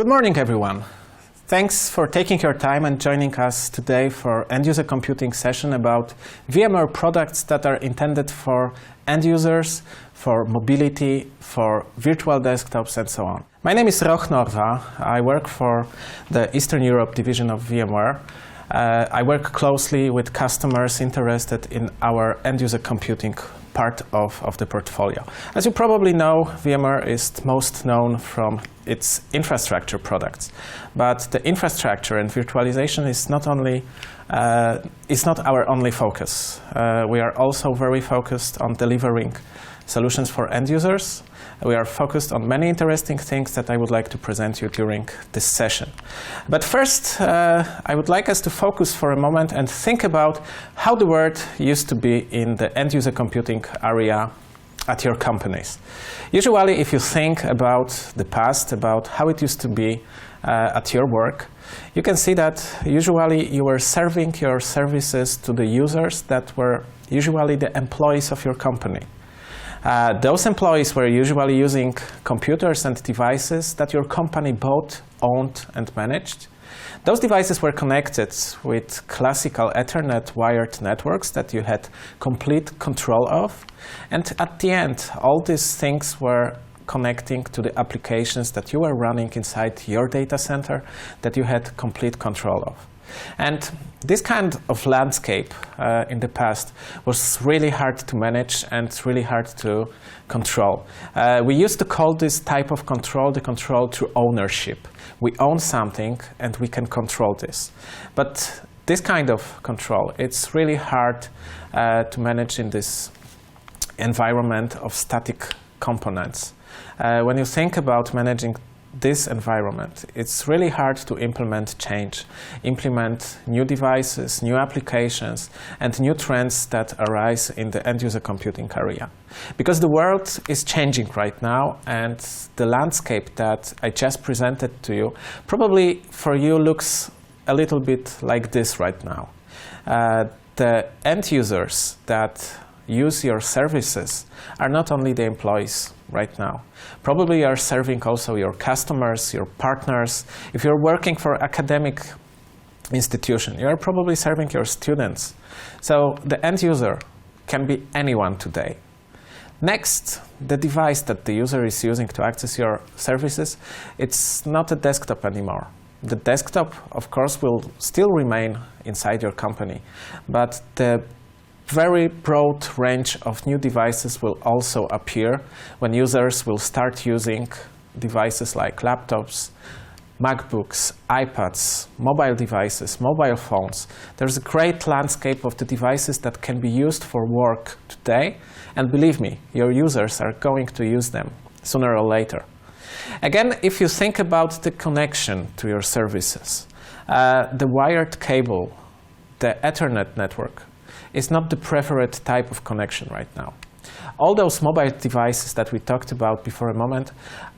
Good morning, everyone. Thanks for taking your time and joining us today for end-user computing session about VMware products that are intended for end users, for mobility, for virtual desktops, and so on. My name is ROCH NORWA. I work for the Eastern Europe division of VMware. I work closely with customers interested in our end-user computing part of the portfolio. As you probably know, VMware is most known from its infrastructure products. But the infrastructure and virtualization is not our only focus. We are also very focused on delivering solutions for end users. We are focused on many interesting things that I would like to present you during this session. But first, I would like us to focus for a moment and think about how the world used to be in the end-user computing area at your companies. Usually, if you think about the past, about how it used to be at your work, you can see that usually you were serving your services to the users that were usually the employees of your company. Those employees were usually using computers and devices that your company bought, owned, and managed. Those devices were connected with classical Ethernet wired networks that you had complete control of. And at the end, all these things were connecting to the applications that you were running inside your data center that you had complete control of. And this kind of landscape in the past was really hard to manage and really hard to control. We used to call this type of control the control through ownership. We own something and we can control this. But this kind of control, it's really hard to manage in this environment of static components. When you think about managing this environment, it's really hard to implement change, implement new devices, new applications, and new trends that arise in the end-user computing area. Because the world is changing right now, and the landscape that I just presented to you probably for you looks a little bit like this right now. The end users that use your services are not only the employees right now. Probably you are serving also your customers, your partners. If you're working for academic institution, you are probably serving your students. So the end user can be anyone today. Next, the device that the user is using to access your services, it's not a desktop anymore. The desktop, of course, will still remain inside your company, but the very broad range of new devices will also appear when users will start using devices like laptops, MacBooks, iPads, mobile devices, mobile phones. There's a great landscape of the devices that can be used for work today, and believe me, your users are going to use them sooner or later. Again, if you think about the connection to your services, the wired cable, the Ethernet network, is not the preferred type of connection right now. All those mobile devices that we talked about before a moment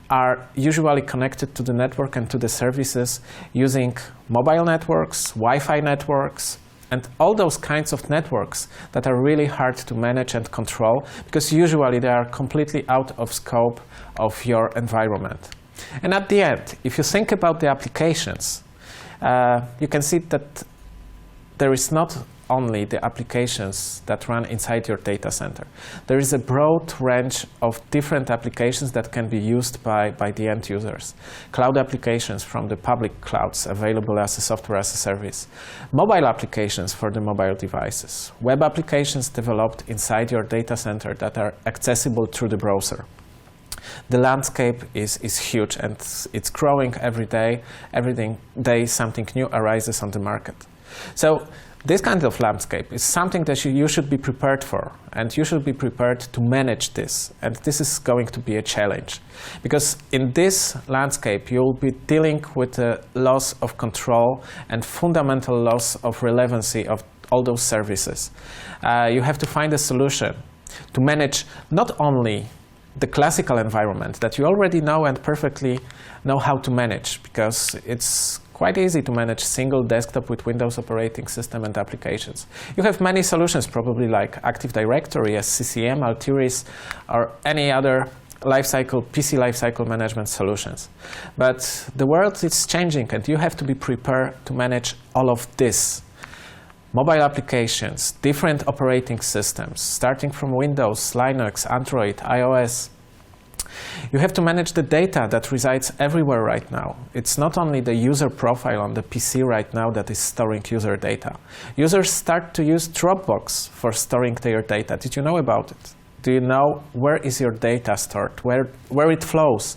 are usually connected to the network and to the services using mobile networks, Wi-Fi networks, and all those kinds of networks that are really hard to manage and control because usually they are completely out of scope of your environment. And at the end, if you think about the applications, you can see that there is not only the applications that run inside your data center. There is a broad range of different applications that can be used by the end users. Cloud applications from the public clouds available as a software as a service. Mobile applications for the mobile devices. Web applications developed inside your data center that are accessible through the browser. The landscape is huge and it's growing every day. Every day something new arises on the market. So this kind of landscape is something that you should be prepared for, and you should be prepared to manage this. And this is going to be a challenge. Because in this landscape, you'll be dealing with a loss of control and fundamental loss of relevancy of all those services. You have to find a solution to manage not only the classical environment that you already know and perfectly know how to manage, because it's quite easy to manage single desktop with Windows operating system and applications. You have many solutions, probably like Active Directory, SCCM, Altiris, or any other PC lifecycle management solutions. But the world is changing, and you have to be prepared to manage all of this. Mobile applications, different operating systems, starting from Windows, Linux, Android, iOS. You have to manage the data that resides everywhere right now. It's not only the user profile on the PC right now that is storing user data. Users start to use Dropbox for storing their data. Did you know about it? Do you know where is your data stored, where it flows?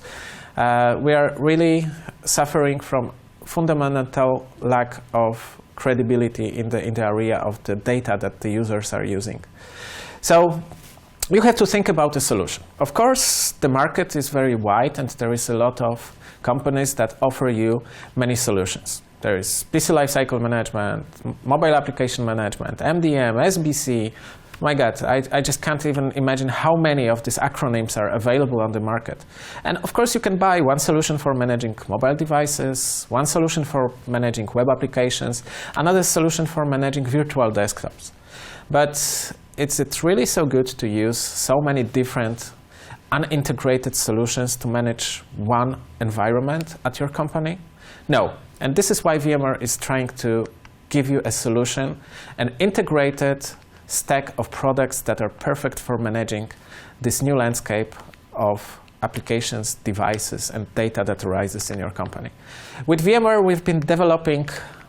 We are really suffering from fundamental lack of credibility in the area of the data that the users are using. So you have to think about a solution. Of course, the market is very wide, and there is a lot of companies that offer you many solutions. There is PC lifecycle management, mobile application management, MDM, SBC. My God, I just can't even imagine how many of these acronyms are available on the market. And of course, you can buy one solution for managing mobile devices, one solution for managing web applications, another solution for managing virtual desktops. But is it really so good to use so many different unintegrated solutions to manage one environment at your company? No. And this is why VMware is trying to give you a solution, an integrated stack of products that are perfect for managing this new landscape of applications, devices, and data that arises in your company. With VMware, we've been developing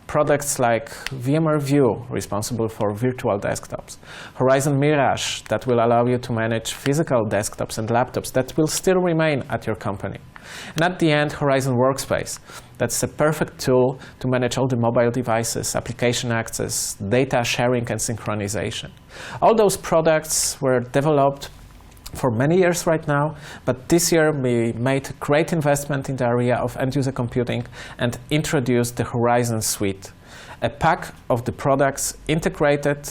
products like VMware View, responsible for virtual desktops, Horizon Mirage, that will allow you to manage physical desktops and laptops that will still remain at your company. And at the end, Horizon Workspace. That's a perfect tool to manage all the mobile devices, application access, data sharing and synchronization. All those products were developed for many years right now, but this year we made a great investment in the area of end-user computing and introduced the Horizon Suite, a pack of the products integrated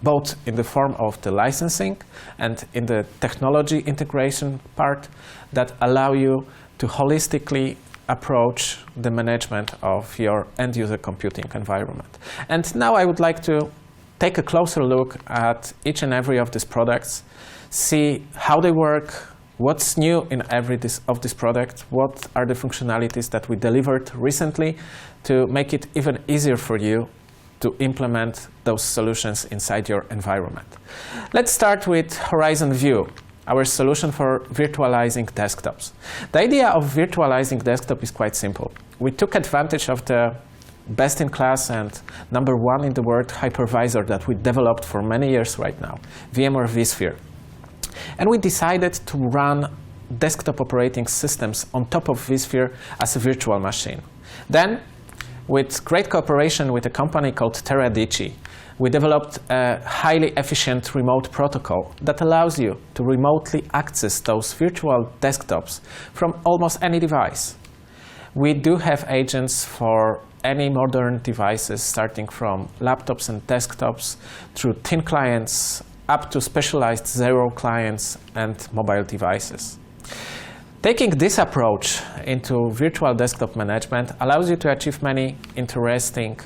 both in the form of the licensing and in the technology integration part that allow you to holistically approach the management of your end-user computing environment. And now I would like to take a closer look at each and every of these products, see how they work, what's new in every of these products, what are the functionalities that we delivered recently to make it even easier for you to implement those solutions inside your environment. Let's start with Horizon View, our solution for virtualizing desktops. The idea of virtualizing desktop is quite simple. We took advantage of the best-in-class and #1 in the world hypervisor that we developed for many years right now, VMware vSphere. And we decided to run desktop operating systems on top of vSphere as a virtual machine. Then, with great cooperation with a company called Teradici, we developed a highly efficient remote protocol that allows you to remotely access those virtual desktops from almost any device. We do have agents for any modern devices, starting from laptops and desktops through thin clients up to specialized Zero clients and mobile devices. Taking this approach into virtual desktop management allows you to achieve many interesting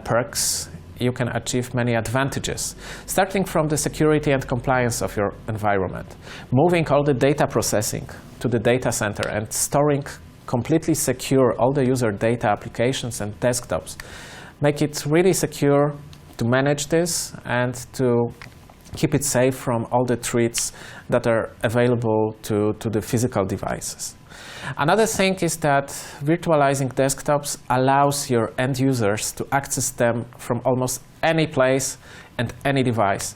perks. You can achieve many advantages, starting from the security and compliance of your environment, moving all the data processing to the data center and storing completely secure all the user data applications and desktops. Make it really secure to manage this and to keep it safe from all the threats that are available to the physical devices. Another thing is that virtualizing desktops allows your end users to access them from almost any place and any device.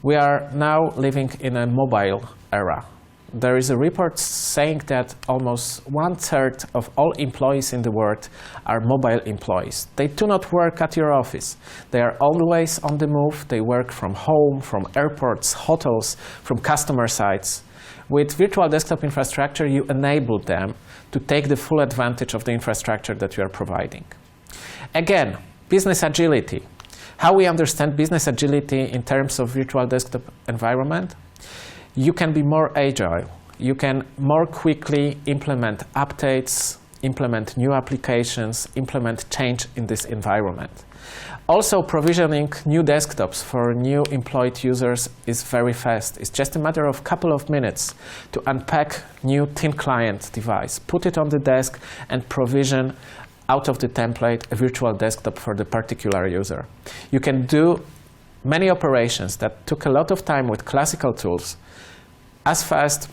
We are now living in a mobile era. There is a report saying that almost 1/3 of all employees in the world are mobile employees. They do not work at your office. They are always on the move. They work from home, from airports, hotels, from customer sites. With virtual desktop infrastructure, you enable them to take the full advantage of the infrastructure that you are providing. Again, business agility. How we understand business agility in terms of virtual desktop environment? You can be more agile. You can more quickly implement updates, implement new applications, implement change in this environment. Also, provisioning new desktops for new employed users is very fast. It's just a matter of a couple of minutes to unpack new thin client device, put it on the desk, and provision out of the template a virtual desktop for the particular user. You can do many operations that took a lot of time with classical tools as fast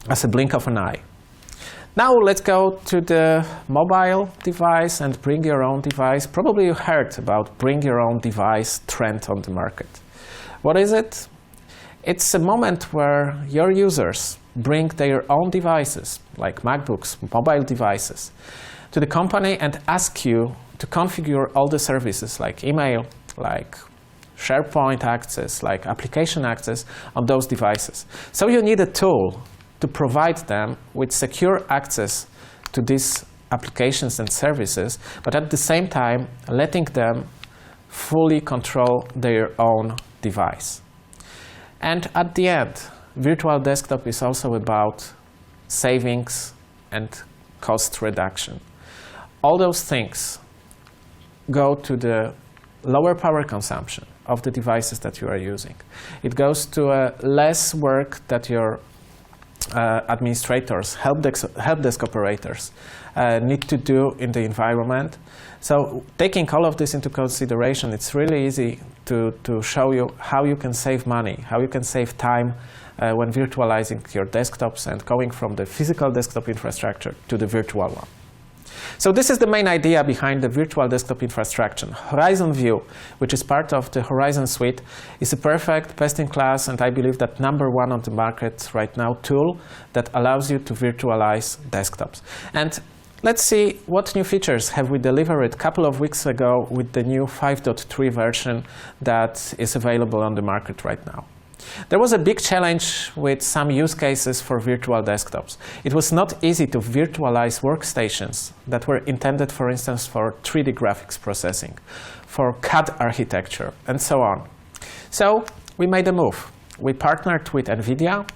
as a blink of an eye. Now let's go to the mobile device and bring your own device. Probably you heard about bring your own device trend on the market. What is it? It's a moment where your users bring their own devices, like MacBooks, mobile devices, to the company and ask you to configure all the services like email, like SharePoint access, like application access on those devices. So you need a tool to provide them with secure access to these applications and services, but at the same time letting them fully control their own device. And at the end, virtual desktop is also about savings and cost reduction. All those things go to the lower power consumption of the devices that you are using. It goes to less work that your administrators, help desk operators need to do in the environment. So taking all of this into consideration, it's really easy to show you how you can save money, how you can save time when virtualizing your desktops and going from the physical desktop infrastructure to the virtual one. So this is the main idea behind the virtual desktop infrastructure. Horizon View, which is part of the Horizon Suite, is a perfect, best-in-class, and I believe that #1 on the market right now tool that allows you to virtualize desktops. And let's see what new features have we delivered a couple of weeks ago with the new 5.3 version that is available on the market right now. There was a big challenge with some use cases for virtual desktops. It was not easy to virtualize workstations that were intended, for instance, for 3D graphics processing, for CAD architecture, and so on. So we made a move. We partnered with NVIDIA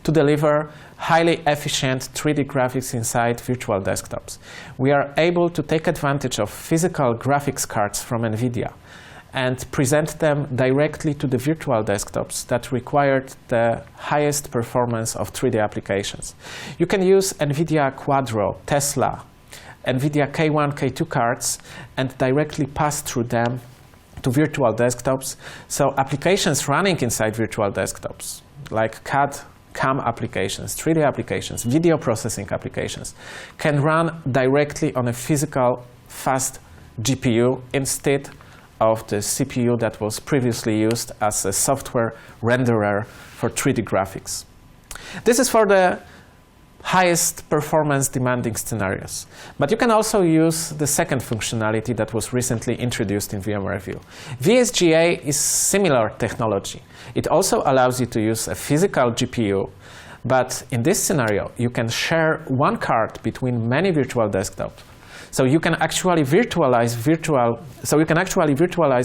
to deliver highly efficient 3D graphics inside virtual desktops. We are able to take advantage of physical graphics cards from NVIDIA and present them directly to the virtual desktops that required the highest performance of 3D applications. You can use NVIDIA Quadro, Tesla, NVIDIA K1, K2 cards and directly pass through them to virtual desktops. So applications running inside virtual desktops, like CAD, CAM applications, 3D applications, video processing applications, can run directly on a physical, fast GPU instead of the CPU that was previously used as a software renderer for 3D graphics. This is for the highest performance demanding scenarios. But you can also use the second functionality that was recently introduced in VMware View. VSGA is similar technology. It also allows you to use a physical GPU, but in this scenario, you can share one card between many virtual desktops. So you can actually virtualize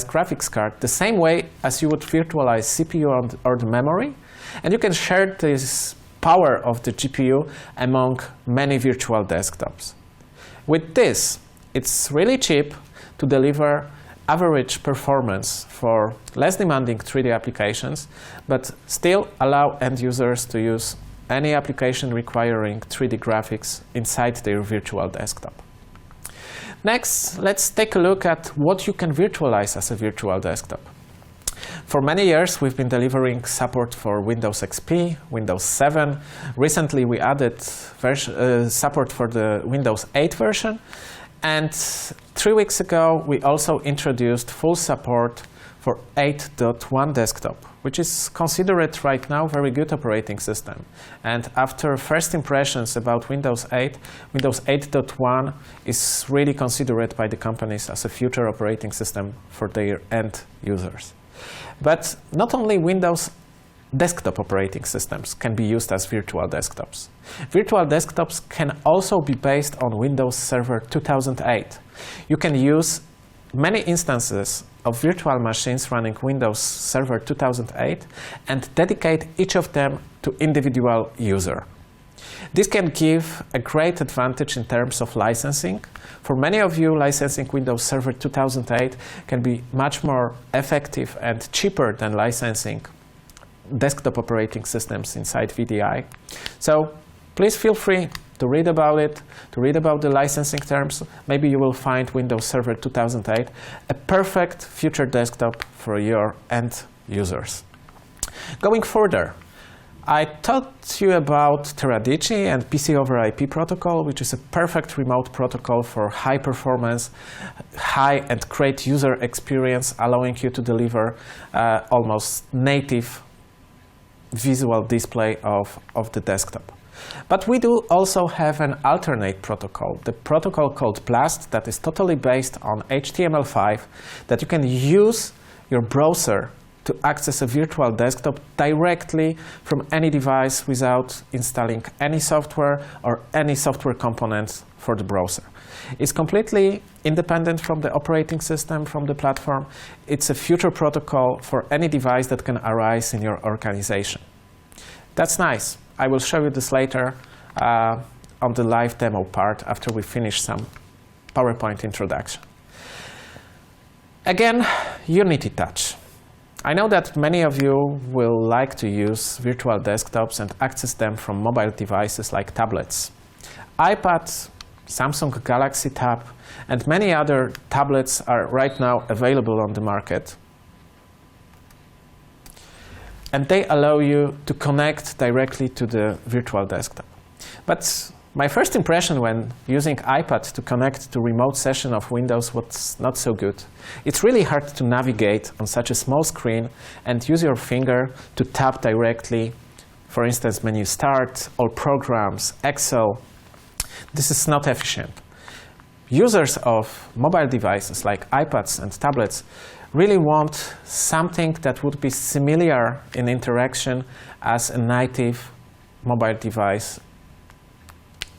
graphics card the same way as you would virtualize CPU or the memory, and you can share this power of the GPU among many virtual desktops. With this, it's really cheap to deliver average performance for less demanding 3D applications, but still allow end users to use any application requiring 3D graphics inside their virtual desktop. Next, let's take a look at what you can virtualize as a virtual desktop. For many years, we've been delivering support for Windows XP, Windows 7. Recently, we added support for the Windows 8 version. And 3 weeks ago, we also introduced full support for 8.1 desktop, which is considered right now a very good operating system. And after first impressions about Windows 8, Windows 8.1 is really considered by the companies as a future operating system for their end users. But not only Windows desktop operating systems can be used as virtual desktops. Virtual desktops can also be based on Windows Server 2008. You can use many instances of virtual machines running Windows Server 2008 and dedicate each of them to individual user. This can give a great advantage in terms of licensing. For many of you, licensing Windows Server 2008 can be much more effective and cheaper than licensing desktop operating systems inside VDI. So please feel free to read about it, to read about the licensing terms. Maybe you will find Windows Server 2008 a perfect future desktop for your end users. Going further, I taught you about Teradici and PC over IP protocol, which is a perfect remote protocol for high performance, high and great user experience, allowing you to deliver almost native visual display of the desktop. But we do also have an alternate protocol, the protocol called Blast, that is totally based on HTML5, that you can use your browser to access a virtual desktop directly from any device without installing any software or any software components for the browser. It's completely independent from the operating system, from the platform. It's a future protocol for any device that can arise in your organization. That's nice. I will show you this later on the live demo part after we finish some PowerPoint introduction. Again, Unity Touch. I know that many of you will like to use virtual desktops and access them from mobile devices like tablets. iPad, Samsung Galaxy Tab, and many other tablets are right now available on the market. And they allow you to connect directly to the virtual desktop. But my first impression when using iPad to connect to remote session of Windows was not so good. It's really hard to navigate on such a small screen and use your finger to tap directly, for instance, menu Start, All Programs, Excel. This is not efficient. Users of mobile devices like iPads and tablets really want something that would be similar in interaction as a native mobile device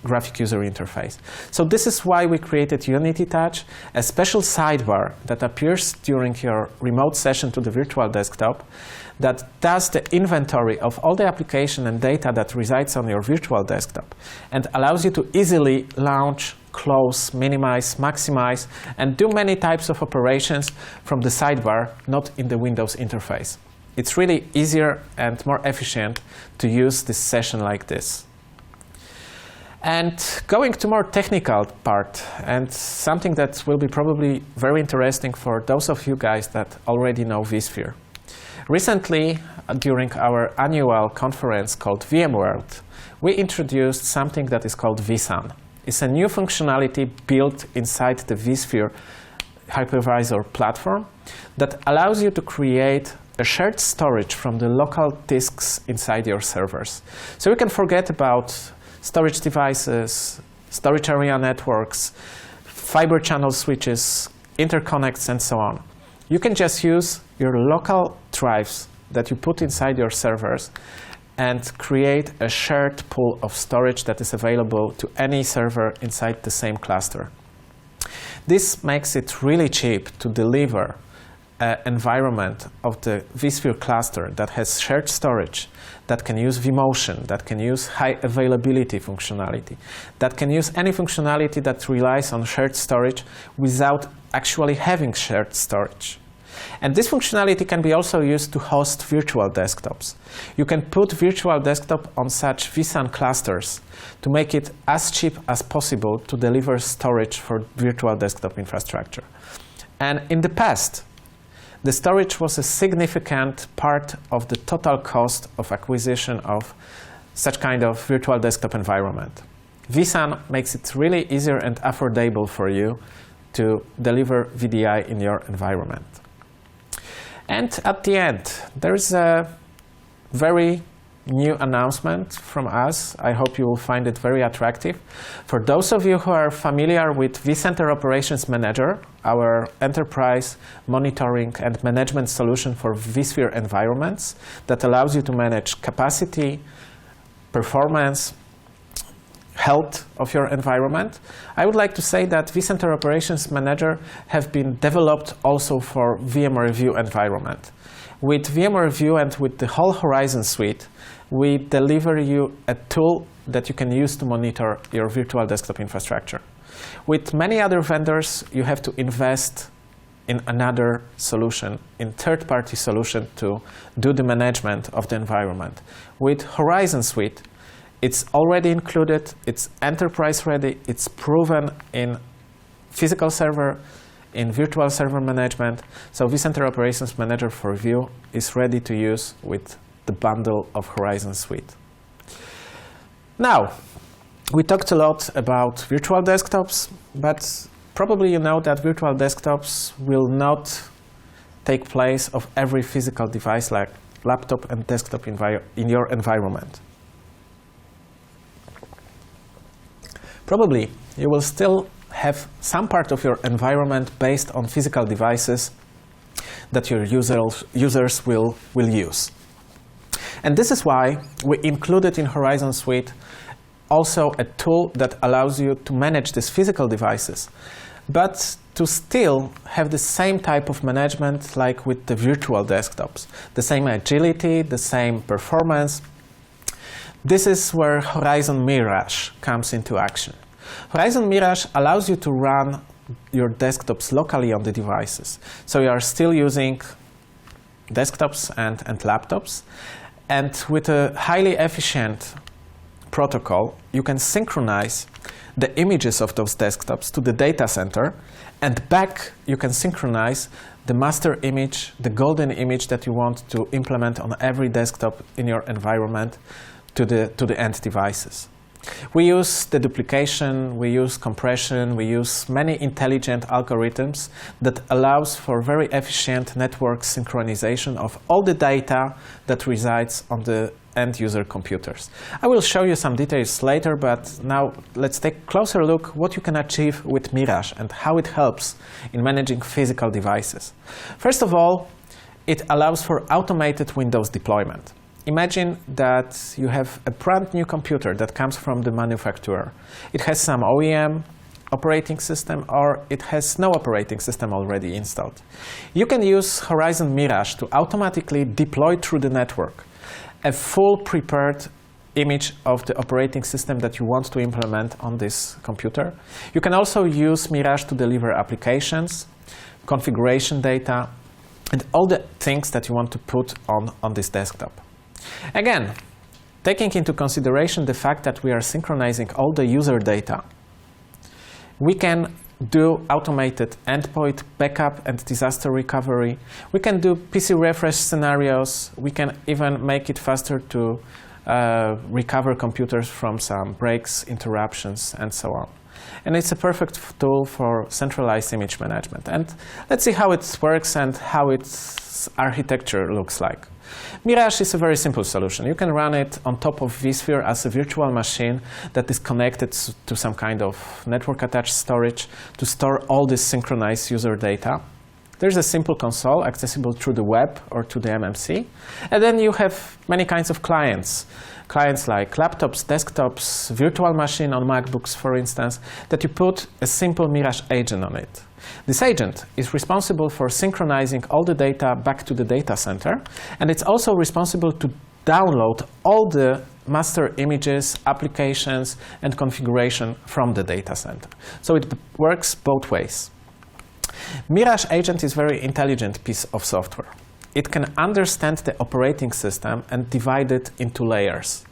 graphic user interface. So this is why we created Unity Touch, a special sidebar that appears during your remote session to the virtual desktop that does the inventory of all the application and data that resides on your virtual desktop and allows you to easily launch, close, minimize, maximize, and do many types of operations from the sidebar, not in the Windows interface. It's really easier and more efficient to use this session like this. And going to more technical part, and something that will be probably very interesting for those of you guys that already know vSphere. Recently, during our annual conference called VMware, we introduced something that is called vSAN. It's a new functionality built inside the vSphere hypervisor platform that allows you to create a shared storage from the local disks inside your servers. So you can forget about storage devices, storage area networks, fiber channel switches, interconnects, and so on. You can just use your local drives that you put inside your servers and create a shared pool of storage that is available to any server inside the same cluster. This makes it really cheap to deliver an environment of the vSphere cluster that has shared storage, that can use vMotion, that can use high availability functionality, that can use any functionality that relies on shared storage without actually having shared storage. And this functionality can be also used to host virtual desktops. You can put virtual desktop on such vSAN clusters to make it as cheap as possible to deliver storage for virtual desktop infrastructure. And in the past, the storage was a significant part of the total cost of acquisition of such kind of virtual desktop environment. vSAN makes it really easier and affordable for you to deliver VDI in your environment. And at the end, there is a very new announcement from us. I hope you will find it very attractive. For those of you who are familiar with vCenter Operations Manager, our enterprise monitoring and management solution for vSphere environments that allows you to manage capacity, performance, health of your environment, I would like to say that vCenter Operations Manager have been developed also for VMware View environment. With VMware View and with the whole Horizon Suite, we deliver you a tool that you can use to monitor your virtual desktop infrastructure. With many other vendors, you have to invest in another solution, in third-party solution to do the management of the environment. With Horizon Suite, it's already included, it's enterprise-ready, it's proven in physical server, in virtual server management. So vCenter Operations Manager for View is ready to use with the bundle of Horizon Suite. Now, we talked a lot about virtual desktops, but probably you know that virtual desktops will not take place of every physical device like laptop and desktop in your environment. Probably you will still have some part of your environment based on physical devices that your users will use. And this is why we included in Horizon Suite also a tool that allows you to manage these physical devices, but to still have the same type of management like with the virtual desktops, the same agility, the same performance. This is where Horizon Mirage comes into action. Horizon Mirage allows you to run your desktops locally on the devices. So you are still using desktops and laptops. And with a highly efficient protocol, you can synchronize the images of those desktops to the data center, and back you can synchronize the master image, the golden image that you want to implement on every desktop in your environment to the end devices. We use deduplication, we use compression, we use many intelligent algorithms that allows for very efficient network synchronization of all the data that resides on the end-user computers. I will show you some details later, but now let's take a closer look what you can achieve with Mirage and how it helps in managing physical devices. First of all, it allows for automated Windows deployment. Imagine that you have a brand new computer that comes from the manufacturer. It has some OEM operating system, or it has no operating system already installed. You can use Horizon Mirage to automatically deploy through the network a full prepared image of the operating system that you want to implement on this computer. You can also use Mirage to deliver applications, configuration data, and all the things that you want to put on this desktop. Again, taking into consideration the fact that we are synchronizing all the user data, we can do automated endpoint backup and disaster recovery. We can do PC refresh scenarios. We can even make it faster to recover computers from some breaks, interruptions, and so on. And it's a perfect tool for centralized image management. And let's see how it works and how its architecture looks like. Mirage is a very simple solution. You can run it on top of vSphere as a virtual machine that is connected to some kind of network-attached storage to store all this synchronized user data. There's a simple console accessible through the web or to the MMC. And then you have many kinds of clients. Clients like laptops, desktops, virtual machine on MacBooks, for instance, that you put a simple Mirage agent on it. This agent is responsible for synchronizing all the data back to the data center, and it's also responsible to download all the master images, applications, and configuration from the data center. So it works both ways. Mirage agent is a very intelligent piece of software. It can understand the operating system and divide it into layers.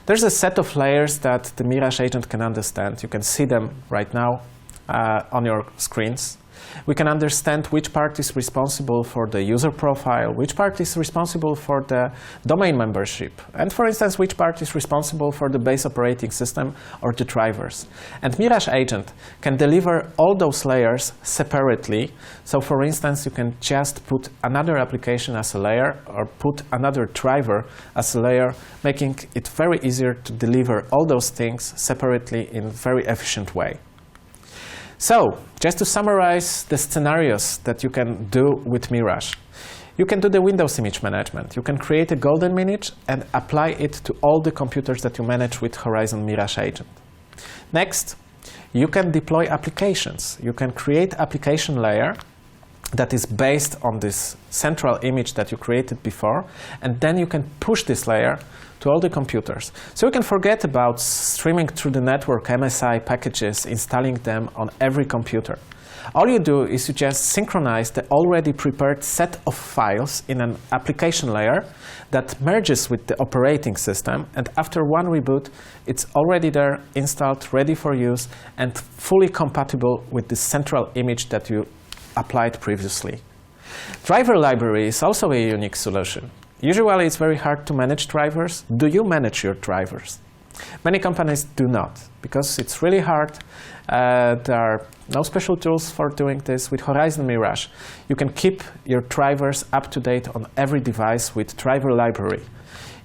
There's a set of layers that the Mirage agent can understand. You can see them right now on your screens. We can understand which part is responsible for the user profile, which part is responsible for the domain membership, and for instance, which part is responsible for the base operating system or the drivers. And Mirage agent can deliver all those layers separately. So for instance, you can just put another application as a layer or put another driver as a layer, making it very easier to deliver all those things separately in a very efficient way. So, just to summarize the scenarios that you can do with Mirage. You can do the Windows image management. You can create a golden image and apply it to all the computers that you manage with Horizon Mirage agent. Next, you can deploy applications. You can create application layer that is based on this central image that you created before, and then you can push this layer to all the computers. So you can forget about streaming through the network MSI packages, installing them on every computer. All you do is you just synchronize the already prepared set of files in an application layer that merges with the operating system, and after one reboot, it's already there, installed, ready for use, and fully compatible with the central image that you applied previously. Driver library is also a unique solution. Usually it's very hard to manage drivers. Do you manage your drivers? Many companies do not, because it's really hard. There are no special tools for doing this. With Horizon Mirage, you can keep your drivers up to date on every device with driver library.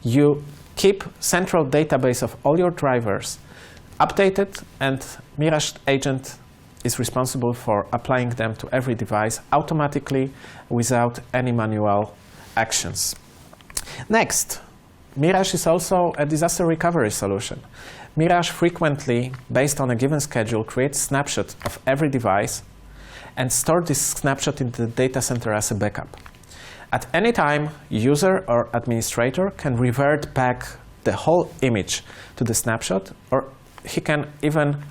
You keep central database of all your drivers updated, and Mirage agent is responsible for applying them to every device automatically without any manual actions. Next, Mirage is also a disaster recovery solution. Mirage frequently, based on a given schedule, creates snapshots of every device and stores this snapshot in the data center as a backup. At any time, user or administrator can revert back the whole image to the snapshot, or he can even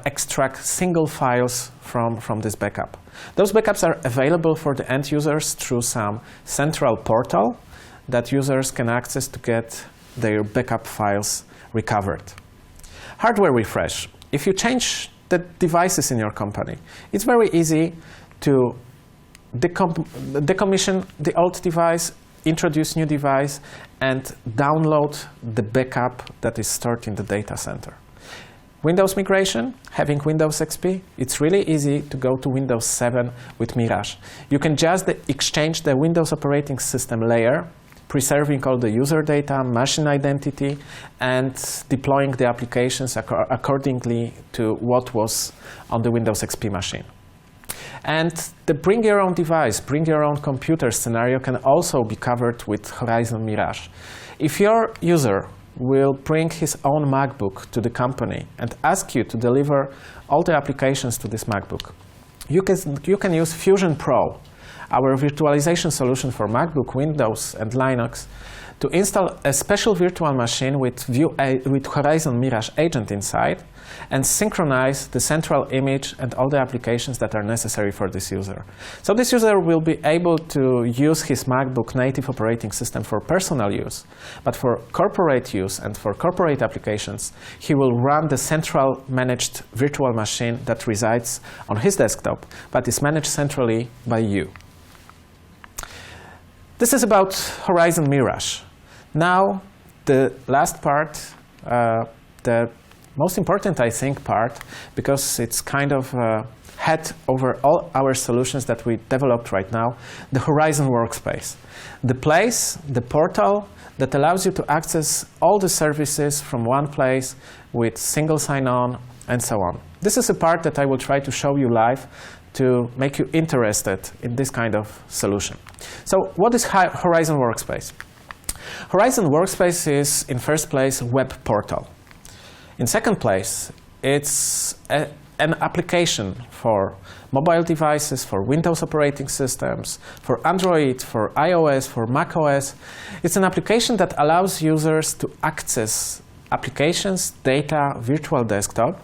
extract single files from this backup. Those backups are available for the end users through some central portal that users can access to get their backup files recovered. Hardware refresh. If you change the devices in your company, it's very easy to decommission the old device, introduce new device, and download the backup that is stored in the data center. Windows migration, having Windows XP, it's really easy to go to Windows 7 with Mirage. You can just exchange the Windows operating system layer, preserving all the user data, machine identity, and deploying the applications accordingly to what was on the Windows XP machine. And the bring your own device, bring your own computer scenario can also be covered with Horizon Mirage. If your user will bring his own MacBook to the company and ask you to deliver all the applications to this MacBook, you can use Fusion Pro, our virtualization solution for MacBook, Windows, and Linux, to install a special virtual machine with Horizon Mirage agent inside and synchronize the central image and all the applications that are necessary for this user. So this user will be able to use his MacBook native operating system for personal use, but for corporate use and for corporate applications, he will run the central managed virtual machine that resides on his desktop, but is managed centrally by you. This is about Horizon Mirage. Now, the last part, the most important, I think, part, because it's kind of head over all our solutions that we developed right now, the Horizon Workspace. The place, the portal that allows you to access all the services from one place with single sign-on and so on. This is a part that I will try to show you live to make you interested in this kind of solution. So what is Horizon Workspace? Horizon Workspace is, in first place, a web portal. In second place, it's an application for mobile devices, for Windows operating systems, for Android, for iOS, for macOS. It's an application that allows users to access applications, data, virtual desktop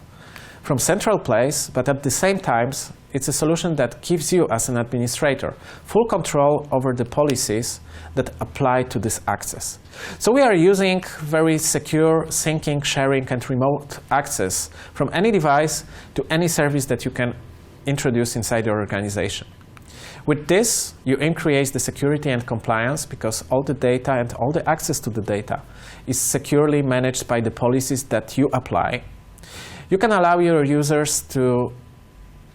from central place, but at the same time, it's a solution that gives you, as an administrator, full control over the policies that apply to this access. So we are using very secure syncing, sharing, and remote access from any device to any service that you can introduce inside your organization. With this, you increase the security and compliance because all the data and all the access to the data is securely managed by the policies that you apply. You can allow your users to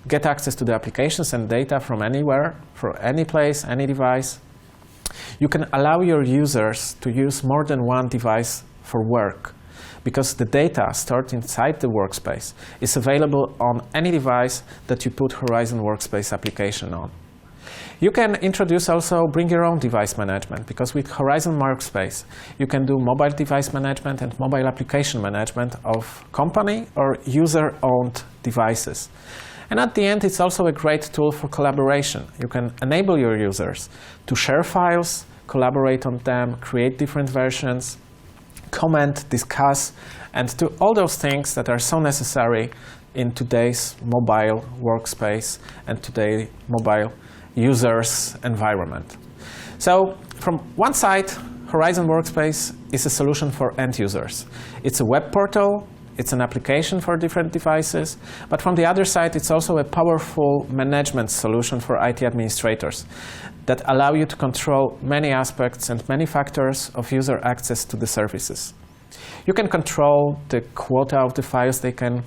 get access to the applications and data from anywhere, from any place, any device. You can allow your users to use more than one device for work, because the data stored inside the workspace is available on any device that you put Horizon Workspace application on. You can introduce also bring your own device management, because with Horizon Workspace you can do mobile device management and mobile application management of company or user-owned devices. And at the end, it's also a great tool for collaboration. You can enable your users to share files, collaborate on them, create different versions, comment, discuss, and do all those things that are so necessary in today's mobile workspace and today's mobile users' environment. So from one side, Horizon Workspace is a solution for end users. It's a web portal, it's an application for different devices, but from the other side, it's also a powerful management solution for IT administrators that allow you to control many aspects and many factors of user access to the services. You can control the quota of the files they can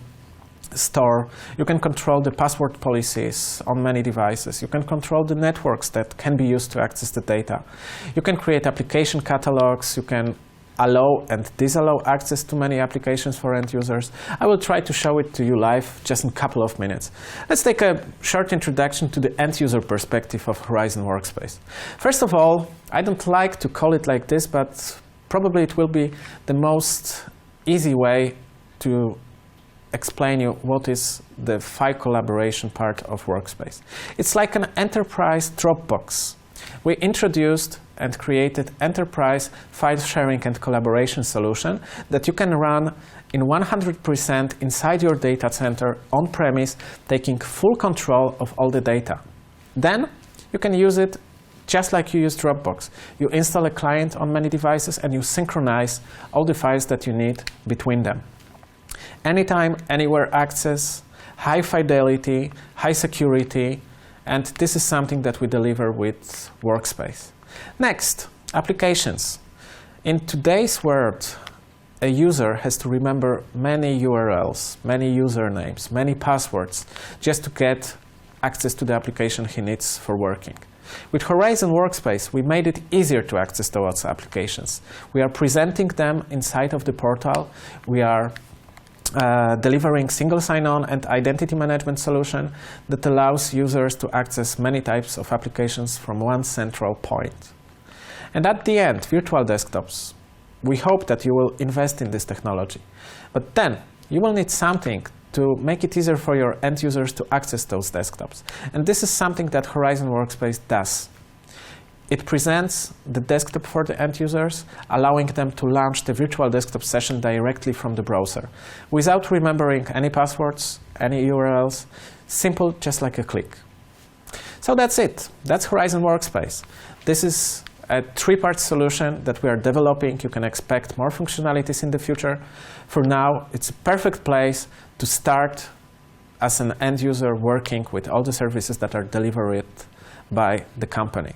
store. You can control the password policies on many devices. You can control the networks that can be used to access the data. You can create application catalogs. You can allow and disallow access to many applications for end users. I will try to show it to you live just in a couple of minutes. Let's take a short introduction to the end user perspective of Horizon Workspace. First of all, I don't like to call it like this, but probably it will be the most easy way to explain you what is the file collaboration part of Workspace. It's like an enterprise Dropbox. We introduced and created enterprise file sharing and collaboration solution that you can run in 100% inside your data center on-premise, taking full control of all the data. Then you can use it just like you use Dropbox. You install a client on many devices and you synchronize all the files that you need between them. Anytime, anywhere access, high fidelity, high security, and this is something that we deliver with Workspace. Next, applications. In today's world, a user has to remember many URLs, many usernames, many passwords, just to get access to the application he needs for working. With Horizon Workspace, we made it easier to access those applications. We are presenting them inside of the portal. We are delivering single sign-on and identity management solution that allows users to access many types of applications from one central point. And at the end, virtual desktops. We hope that you will invest in this technology. But then, you will need something to make it easier for your end users to access those desktops. And this is something that Horizon Workspace does. It presents the desktop for the end users, allowing them to launch the virtual desktop session directly from the browser, without remembering any passwords, any URLs, simple, just like a click. So that's it. That's Horizon Workspace. This is a three-part solution that we are developing. You can expect more functionalities in the future. For now, it's a perfect place to start as an end user working with all the services that are delivered by the company.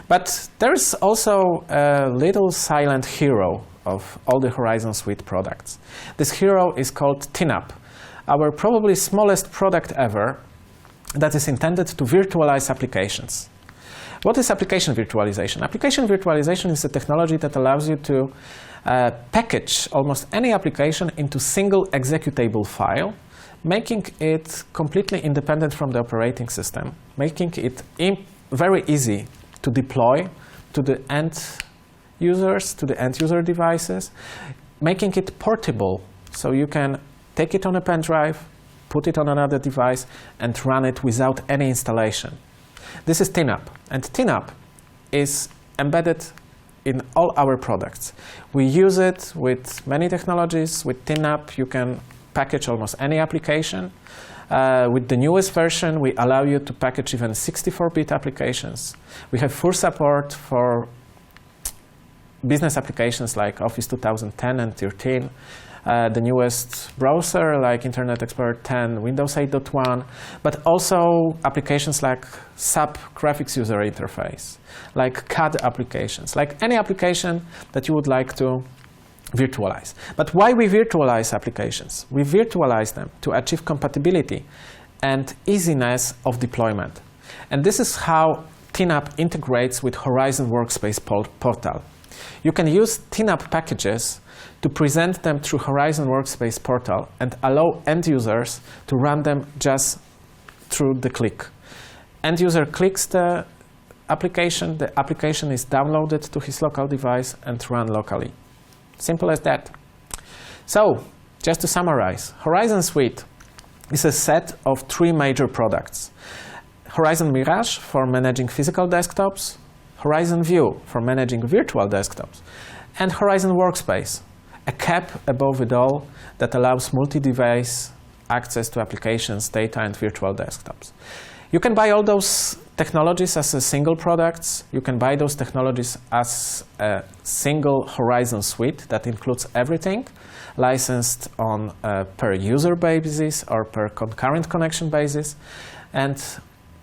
But there's also a little silent hero of all the Horizon Suite products. This hero is called TNAP, our probably smallest product ever that is intended to virtualize applications. What is application virtualization? Application virtualization is a technology that allows you to package almost any application into single executable file, making it completely independent from the operating system, making it very easy to deploy to the end users, to the end user devices, making it portable, so you can take it on a pen drive, put it on another device, and run it without any installation. This is TNAP, and TNAP is embedded in all our products. We use it with many technologies. With TNAP, you can package almost any application. With the newest version, we allow you to package even 64-bit applications. We have full support for business applications like Office 2010 and 13, the newest browser like Internet Explorer 10, Windows 8.1, but also applications like SAP graphics user interface, like CAD applications, like any application that you would like to virtualize. But why we virtualize applications? We virtualize them to achieve compatibility and easiness of deployment. And this is how TNAP integrates with Horizon Workspace portal. You can use TNAP packages to present them through Horizon Workspace portal and allow end users to run them just through the click. End user clicks the application is downloaded to his local device and run locally. Simple as that. So, just to summarize, Horizon Suite is a set of 3 major products. Horizon Mirage for managing physical desktops, Horizon View for managing virtual desktops, and Horizon Workspace, a cap above it all that allows multi-device access to applications, data, and virtual desktops. You can buy all those technologies as a single products. You can buy those technologies as a single Horizon Suite that includes everything, licensed on a per user basis or per concurrent connection basis. And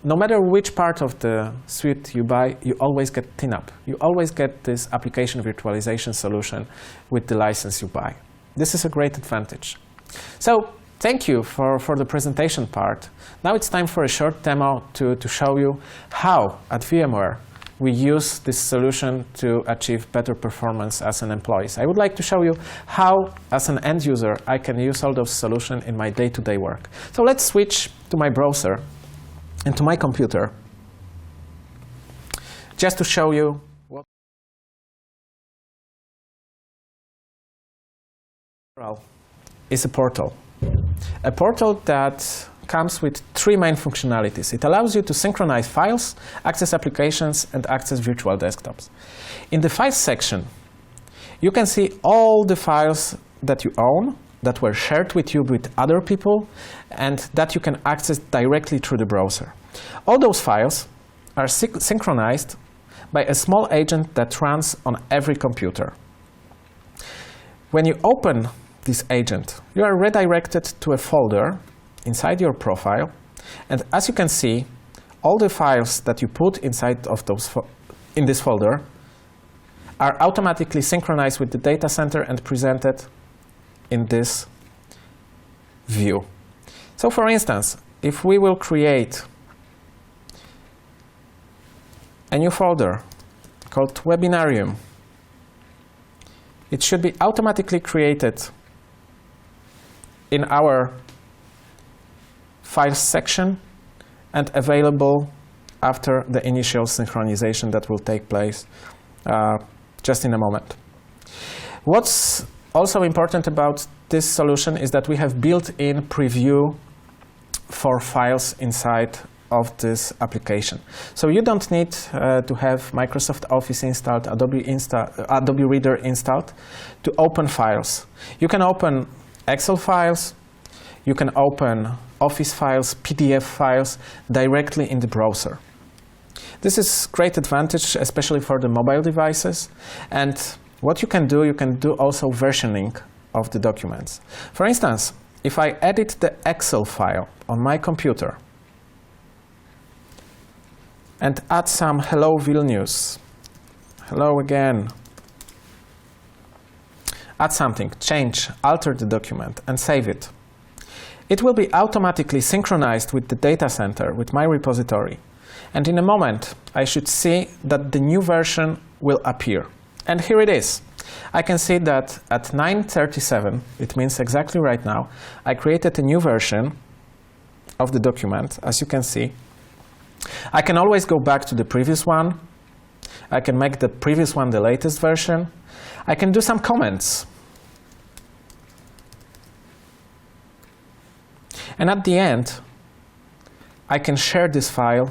no matter which part of the suite you buy, you always get TINAP. You always get this application virtualization solution with the license you buy. This is a great advantage. So thank you for the presentation part. Now it's time for a short demo to show you how at VMware we use this solution to achieve better performance as an employee. I would like to show you how, as an end user, I can use all those solutions in my day-to-day work. So let's switch to my browser and to my computer just to show you what is a portal. A portal that comes with 3 main functionalities. It allows you to synchronize files, access applications, and access virtual desktops. In the Files section, you can see all the files that you own, that were shared with you with other people, and that you can access directly through the browser. All those files are synchronized by a small agent that runs on every computer. When you open this agent, you are redirected to a folder inside your profile, and as you can see, all the files that you put inside of in this folder are automatically synchronized with the data center and presented in this view. So for instance, if we will create a new folder called Webinarium, it should be automatically created in our Files section and available after the initial synchronization that will take place just in a moment. What's also important about this solution is that we have built-in preview for files inside of this application. So you don't need to have Microsoft Office installed, Adobe Reader installed to open files. You can open Excel files, you can open Office files, PDF files directly in the browser. This is a great advantage, especially for the mobile devices. And what you can do also versioning of the documents. For instance, if I edit the Excel file on my computer and add some hello Vilnius, hello again, add something, change, alter the document, and save it. It will be automatically synchronized with the data center, with my repository. And in a moment, I should see that the new version will appear. And here it is. I can see that at 9:37, it means exactly right now, I created a new version of the document, as you can see. I can always go back to the previous one. I can make the previous one the latest version. I can do some comments. And at the end, I can share this file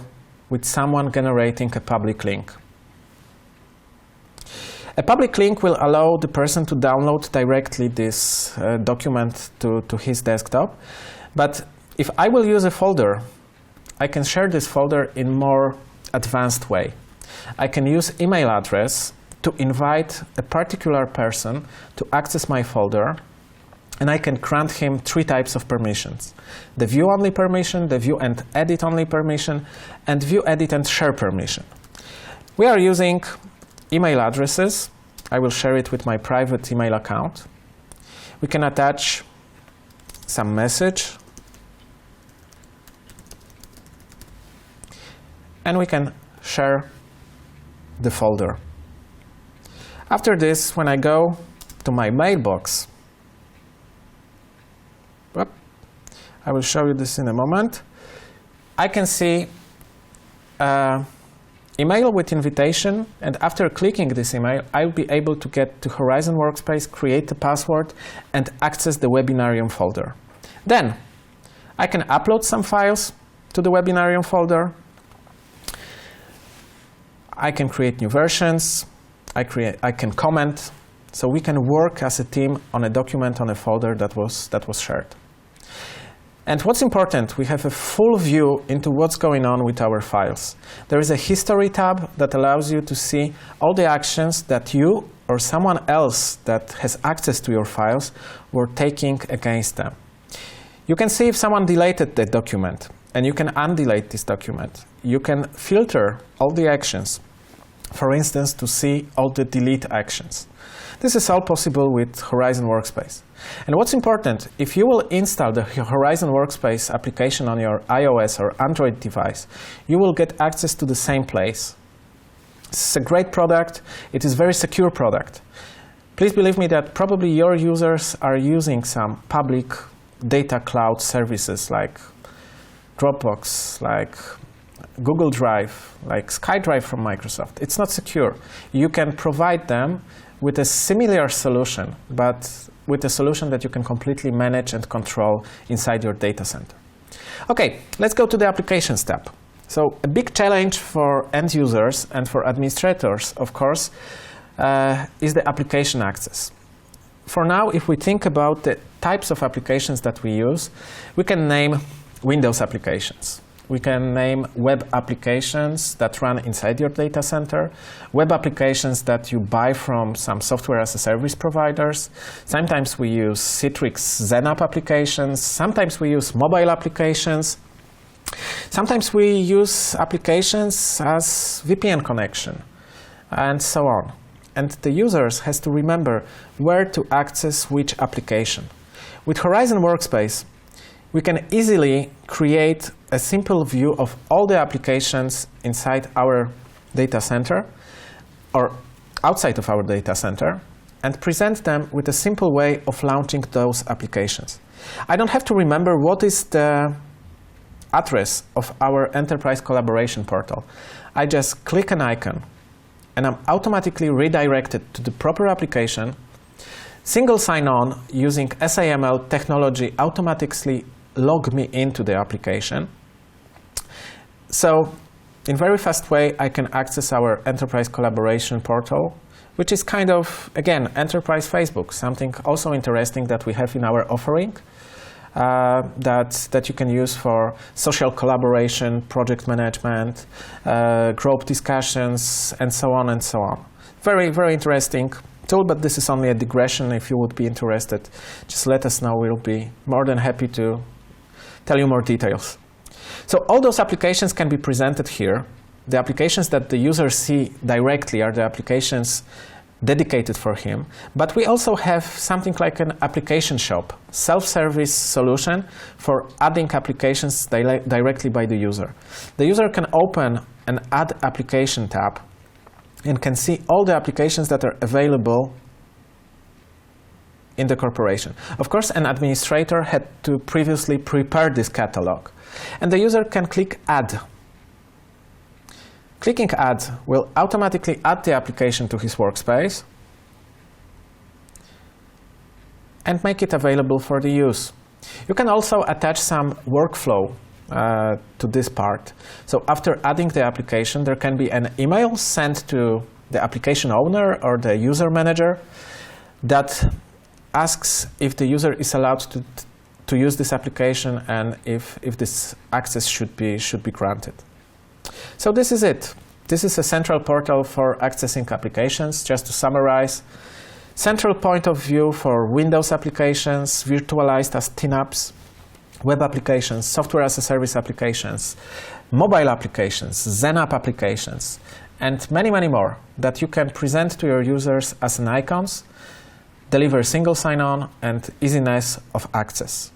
with someone generating a public link. A public link will allow the person to download directly this document to his desktop. But if I will use a folder, I can share this folder in a more advanced way. I can use email address to invite a particular person to access my folder, and I can grant him 3 types of permissions. The view-only permission, the view and edit-only permission, and view, edit, and share permission. We are using email addresses. I will share it with my private email account. We can attach some message. And we can share the folder. After this, when I go to my mailbox, I will show you this in a moment, I can see email with invitation, and after clicking this email, I'll be able to get to Horizon Workspace, create the password, and access the Webinarium folder. Then, I can upload some files to the webinarium folder. I can create new versions. I can comment. So we can work as a team on a document on a folder that was shared. And what's important, we have a full view into what's going on with our files. There is a history tab that allows you to see all the actions that you or someone else that has access to your files were taking against them. You can see if someone deleted the document, and you can undelete this document. You can filter all the actions, for instance, to see all the delete actions. This is all possible with Horizon Workspace. And what's important, if you will install the Horizon Workspace application on your iOS or Android device, you will get access to the same place. It's a great product. It is a very secure product. Please believe me that probably your users are using some public data cloud services like Dropbox, like Google Drive, like SkyDrive from Microsoft. It's not secure. You can provide them with a similar solution, but with a solution that you can completely manage and control inside your data center. Okay, let's go to the Applications tab. So a big challenge for end users and for administrators, of course, is the application access. For now, if we think about the types of applications that we use, we can name Windows applications. We can name web applications that run inside your data center, web applications that you buy from some software as a service providers. Sometimes we use Citrix XenApp applications. Sometimes we use mobile applications. Sometimes we use applications as VPN connection, and so on. And the users has to remember where to access which application. With Horizon Workspace, we can easily create a simple view of all the applications inside our data center or outside of our data center and present them with a simple way of launching those applications. I don't have to remember what is the address of our enterprise collaboration portal. I just click an icon and I'm automatically redirected to the proper application. Single sign-on using SAML technology automatically log me into the application. So in a very fast way, I can access our enterprise collaboration portal, which is kind of, again, enterprise Facebook, something also interesting that we have in our offering that you can use for social collaboration, project management, group discussions, and so on and so on. Very, very interesting tool, but this is only a digression. If you would be interested, just let us know. We'll be more than happy to tell you more details. So all those applications can be presented here. The applications that the users see directly are the applications dedicated for him. But we also have something like an application shop, self-service solution for adding applications directly by the user. The user can open an Add Application tab and can see all the applications that are available in the corporation. Of course, an administrator had to previously prepare this catalog. And the user can click Add. Clicking Add will automatically add the application to his workspace and make it available for the use. You can also attach some workflow to this part. So after adding the application, there can be an email sent to the application owner or the user manager that asks if the user is allowed to use this application and if this access should be granted. So this is it. This is a central portal for accessing applications. Just to summarize, central point of view for Windows applications, virtualized as TNAPs, web applications, software as a service applications, mobile applications, XenApp applications, and many, many more that you can present to your users as an icons, deliver single sign-on, and easiness of access.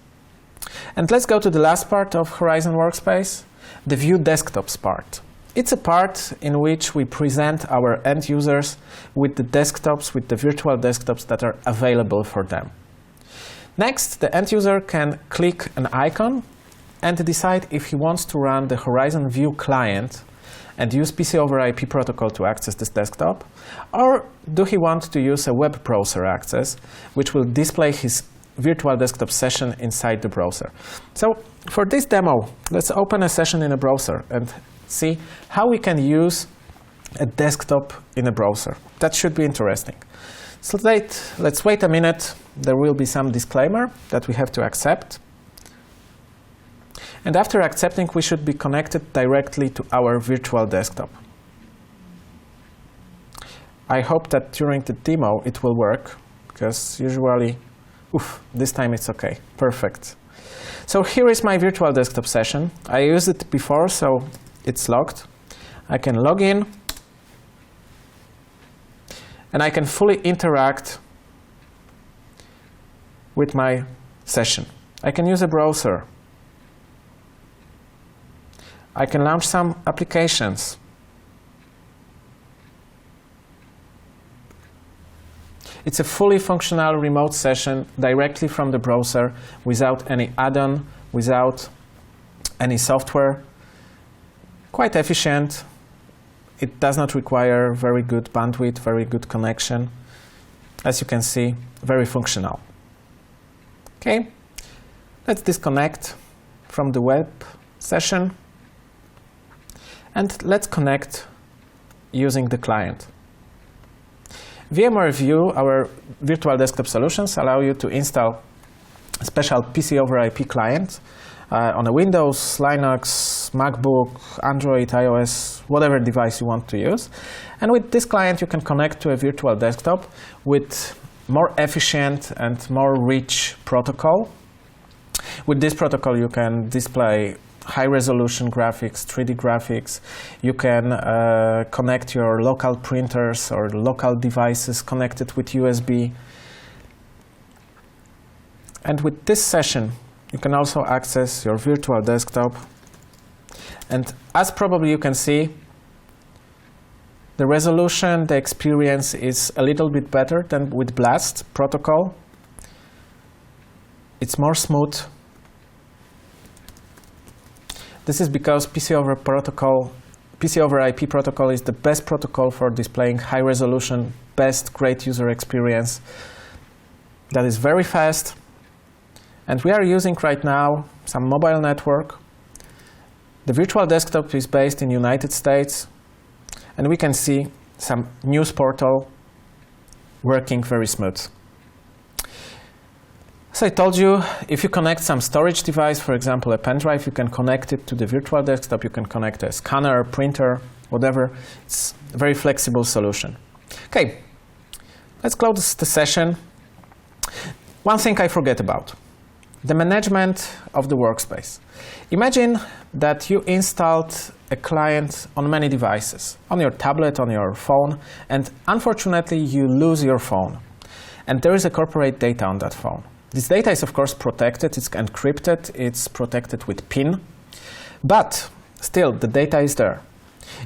And let's go to the last part of Horizon Workspace, the View Desktops part. It's a part in which we present our end users with the desktops, with the virtual desktops that are available for them. Next, the end user can click an icon and decide if he wants to run the Horizon View client and use PC over IP protocol to access this desktop, or do he want to use a web browser access, which will display his virtual desktop session inside the browser. So for this demo, let's open a session in a browser and see how we can use a desktop in a browser. That should be interesting. So let's wait a minute. There will be some disclaimer that we have to accept. And after accepting, we should be connected directly to our virtual desktop. I hope that during the demo it will work, because usually, this time it's okay. Perfect. So here is my virtual desktop session. I used it before, so it's logged. I can log in, and I can fully interact with my session. I can use a browser. I can launch some applications. It's a fully functional remote session directly from the browser without any add-on, without any software. Quite efficient. It does not require very good bandwidth, very good connection. As you can see, very functional. Okay, let's disconnect from the web session and let's connect using the client. VMware View, our virtual desktop solutions, allow you to install a special PC over IP client on a Windows, Linux, MacBook, Android, iOS, whatever device you want to use. And with this client, you can connect to a virtual desktop with more efficient and more rich protocol. With this protocol, you can display high-resolution graphics, 3D graphics. You can connect your local printers or local devices connected with USB. And with this session, you can also access your virtual desktop. And as probably you can see, the resolution, the experience is a little bit better than with Blast protocol. It's more smooth. This is because PC over IP protocol is the best protocol for displaying high resolution, best, great user experience. That is very fast. And we are using right now some mobile network. The virtual desktop is based in the United States. And we can see some news portal working very smooth. As I told you, if you connect some storage device, for example, a pen drive, you can connect it to the virtual desktop. You can connect a scanner, printer, whatever. It's a very flexible solution. Okay, let's close the session. One thing I forget about, the management of the workspace. Imagine that you installed a client on many devices, on your tablet, on your phone, and unfortunately you lose your phone. And there is a corporate data on that phone. This data is of course protected, it's encrypted, it's protected with PIN, but still the data is there.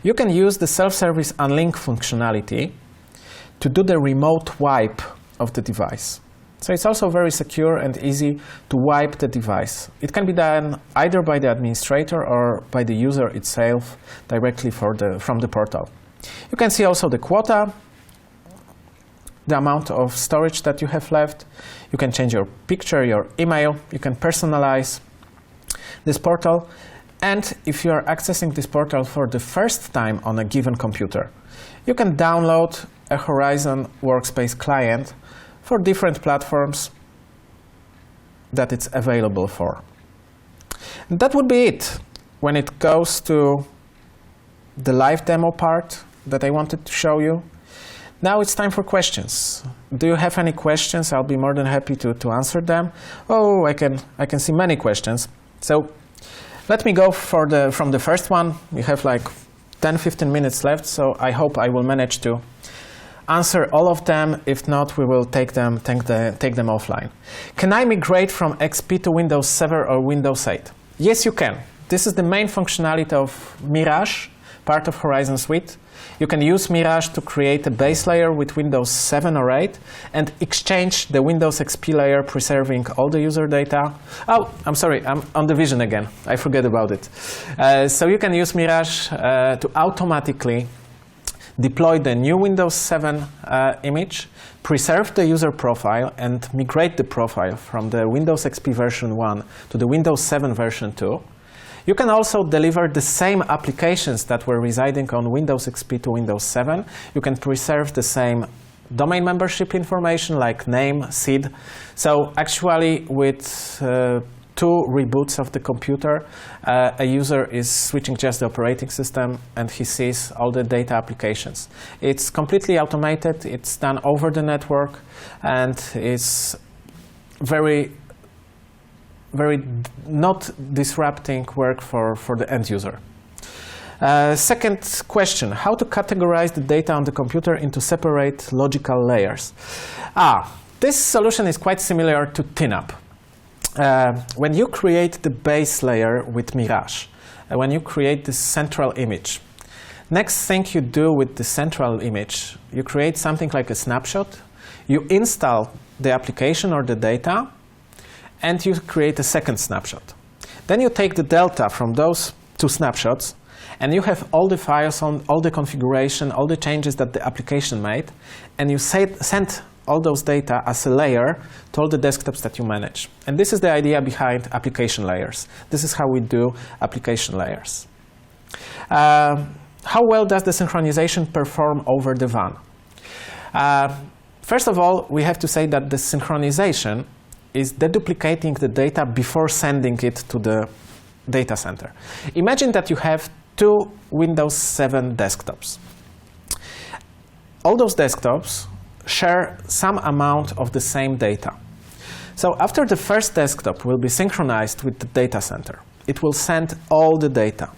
You can use the self-service unlink functionality to do the remote wipe of the device. So it's also very secure and easy to wipe the device. It can be done either by the administrator or by the user itself directly from the portal. You can see also the quota, the amount of storage that you have left. You can change your picture, your email. You can personalize this portal. And if you are accessing this portal for the first time on a given computer, you can download a Horizon Workspace client for different platforms that it's available for. And that would be it when it goes to the live demo part that I wanted to show you. Now it's time for questions. Do you have any questions? I'll be more than happy to answer them. Oh, I can see many questions. So let me go from the first one. We have like 10-15 minutes left, so I hope I will manage to answer all of them. If not, we will take them offline. Can I migrate from XP to Windows 7 or Windows 8? Yes, you can. This is the main functionality of Mirage, part of Horizon Suite. You can use Mirage to create a base layer with Windows 7 or 8 and exchange the Windows XP layer, preserving all the user data. Oh, I'm sorry, I'm on the vision again. I forget about it. So you can use Mirage to automatically deploy the new Windows 7 image, preserve the user profile, and migrate the profile from the Windows XP version 1 to the Windows 7 version 2. You can also deliver the same applications that were residing on Windows XP to Windows 7. You can preserve the same domain membership information like name, SID. So actually with 2 reboots of the computer, a user is switching just the operating system and he sees all the data applications. It's completely automated, it's done over the network, and it's very not disrupting work for the end user. Second question, how to categorize the data on the computer into separate logical layers? This solution is quite similar to TINAP. When you create the base layer with Mirage, when you create this central image, next thing you do with the central image, you create something like a snapshot, you install the application or the data, and you create a second snapshot. Then you take the delta from those 2 snapshots, and you have all the files on all the configuration, all the changes that the application made, and you send all those data as a layer to all the desktops that you manage. And this is the idea behind application layers. This is how we do application layers. How well does the synchronization perform over the WAN? First of all, we have to say that the synchronization is deduplicating the data before sending it to the data center. Imagine that you have 2 Windows 7 desktops. All those desktops share some amount of the same data. So after the first desktop will be synchronized with the data center, it will send all the data.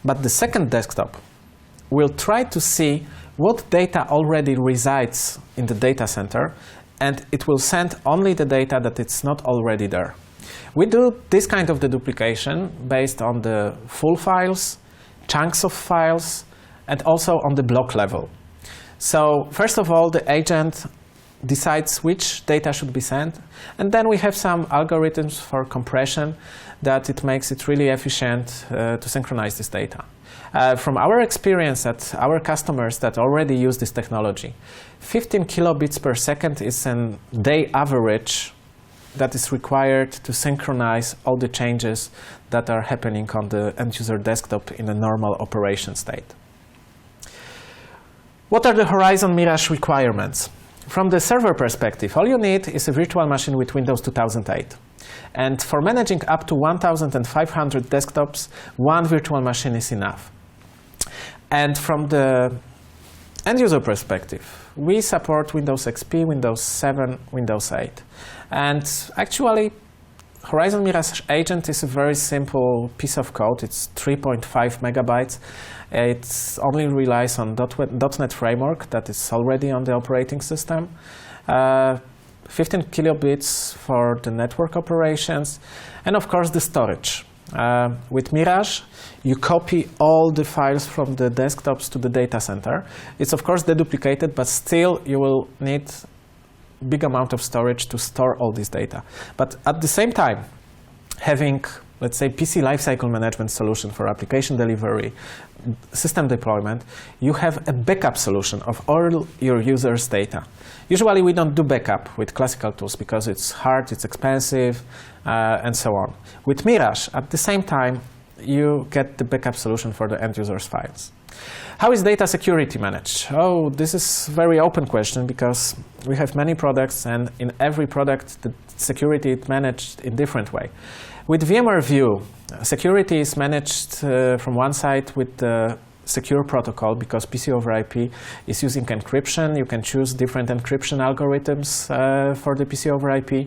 But the second desktop will try to see what data already resides in the data center, and it will send only the data that it's not already there. We do this kind of deduplication based on the full files, chunks of files, and also on the block level. So first of all, the agent decides which data should be sent, and then we have some algorithms for compression that it makes it really efficient to synchronize this data. From our experience at our customers that already use this technology, 15 kilobits per second is a day average that is required to synchronize all the changes that are happening on the end-user desktop in a normal operation state. What are the Horizon Mirage requirements? From the server perspective, all you need is a virtual machine with Windows 2008. And for managing up to 1,500 desktops, 1 virtual machine is enough. And from the end-user perspective, we support Windows XP, Windows 7, Windows 8. And actually, Horizon Mirage Agent is a very simple piece of code. It's 3.5 megabytes. It only relies on .NET framework that is already on the operating system. 15 kilobits for the network operations, and of course the storage. With Mirage, you copy all the files from the desktops to the data center. It's of course deduplicated, but still you will need big amount of storage to store all this data. But at the same time, having, let's say, PC lifecycle management solution for application delivery, system deployment, you have a backup solution of all your users' data. Usually we don't do backup with classical tools because it's hard, it's expensive, and so on. With Mirage, at the same time, you get the backup solution for the end user's files. How is data security managed? Oh, this is a very open question because we have many products, and in every product the security is managed in different way. With VMware View, security is managed from one side with the secure protocol because PC over IP is using encryption. You can choose different encryption algorithms for the PC over IP.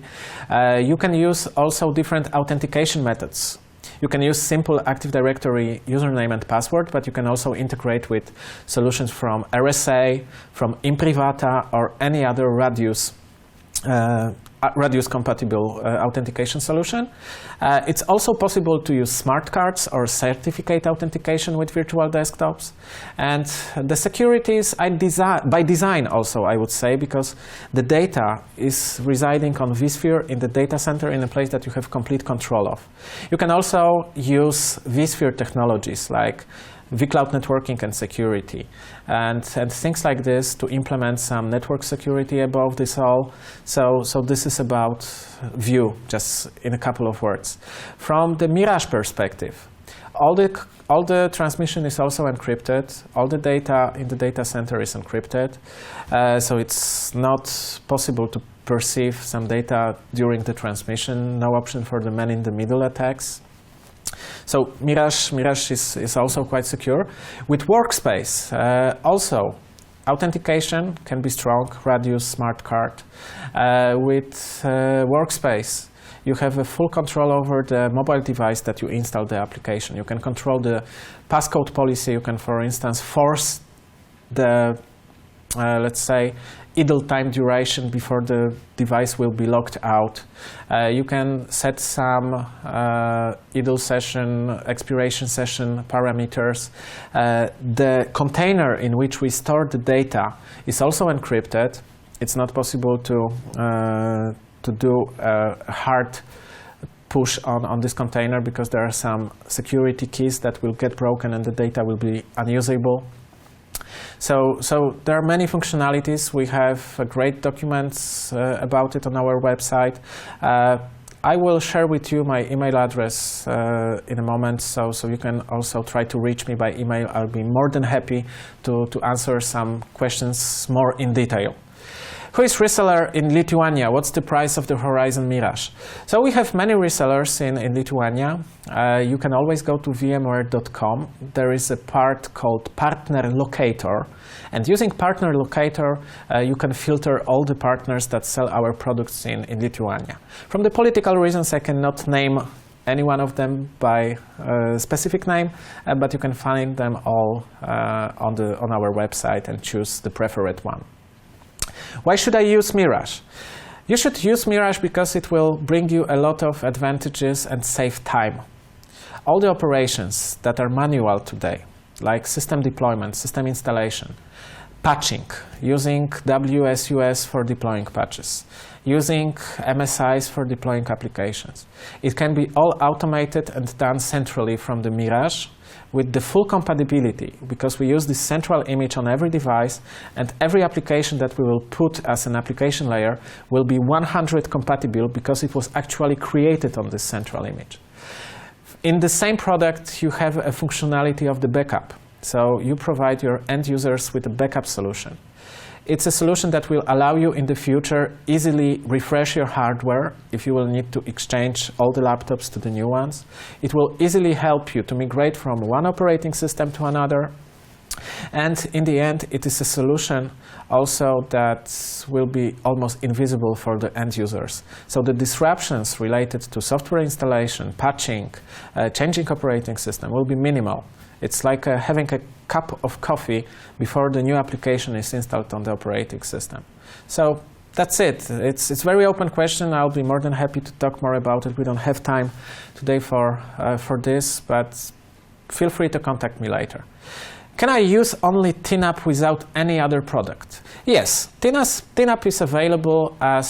You can use also different authentication methods. You can use simple Active Directory username and password, but you can also integrate with solutions from RSA, from Imprivata, or any other radius-compatible authentication solution. It's also possible to use smart cards or certificate authentication with virtual desktops. And the security is by design also, I would say, because the data is residing on vSphere in the data center in a place that you have complete control of. You can also use vSphere technologies like vCloud networking and security, and things like this to implement some network security above this all. So this is about View, just in a couple of words. From the Mirage perspective, all the transmission is also encrypted. All the data in the data center is encrypted, so it's not possible to perceive some data during the transmission. No option for the man-in-the-middle attacks. So Mirage is also quite secure. With Workspace, also authentication can be strong, Radius smart card. With Workspace, you have a full control over the mobile device that you install the application. You can control the passcode policy. You can, for instance, force the, let's say, idle time duration before the device will be locked out. You can set some idle session, expiration session parameters. The container in which we store the data is also encrypted. It's not possible to do a hard push on this container because there are some security keys that will get broken and the data will be unusable. So there are many functionalities. We have great documents about it on our website. I will share with you my email address in a moment, so you can also try to reach me by email. I'll be more than happy to answer some questions more in detail. Who is reseller in Lithuania? What's the price of the Horizon Mirage? So we have many resellers in Lithuania. You can always go to VMware.com. There is a part called Partner Locator. And using Partner Locator, you can filter all the partners that sell our products in Lithuania. From the political reasons, I cannot name any one of them by a specific name, but you can find them all on our website and choose the preferred one. Why should I use Mirage? You should use Mirage because it will bring you a lot of advantages and save time. All the operations that are manual today, like system deployment, system installation, patching, using WSUS for deploying patches, using MSIs for deploying applications. It can be all automated and done centrally from the Mirage with the full compatibility, because we use this central image on every device, and every application that we will put as an application layer will be 100% compatible because it was actually created on this central image. In the same product, you have a functionality of the backup. So you provide your end users with a backup solution. It's a solution that will allow you in the future easily refresh your hardware if you will need to exchange all the laptops to the new ones. It will easily help you to migrate from one operating system to another. And in the end, it is a solution also that will be almost invisible for the end users. So the disruptions related to software installation, patching, changing operating system will be minimal. It's like having a cup of coffee before the new application is installed on the operating system. So that's it. It's a very open question. I'll be more than happy to talk more about it. We don't have time today for this, but feel free to contact me later. Can I use only TNAP without any other product? Yes, TNAP is available as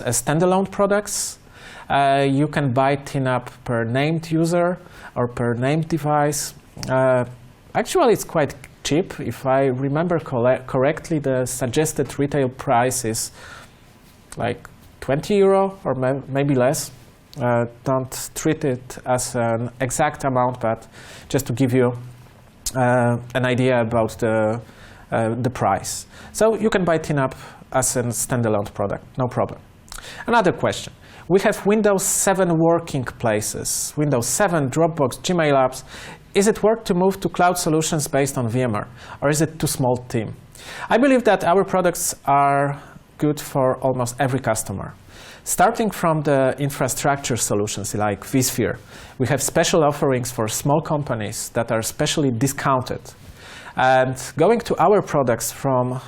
standalone products. You can buy TNAP per named user or per named device. Actually, it's quite cheap. If I remember correctly, the suggested retail price is like 20 euro or maybe less. Don't treat it as an exact amount, but just to give you an idea about the price. So you can buy TNAP as a standalone product, no problem. Another question. We have Windows 7 working places, Windows 7, Dropbox, Gmail apps. Is it worth to move to cloud solutions based on VMware, or is it too small team? I believe that our products are good for almost every customer. Starting from the infrastructure solutions like vSphere, we have special offerings for small companies that are specially discounted. And going to our products from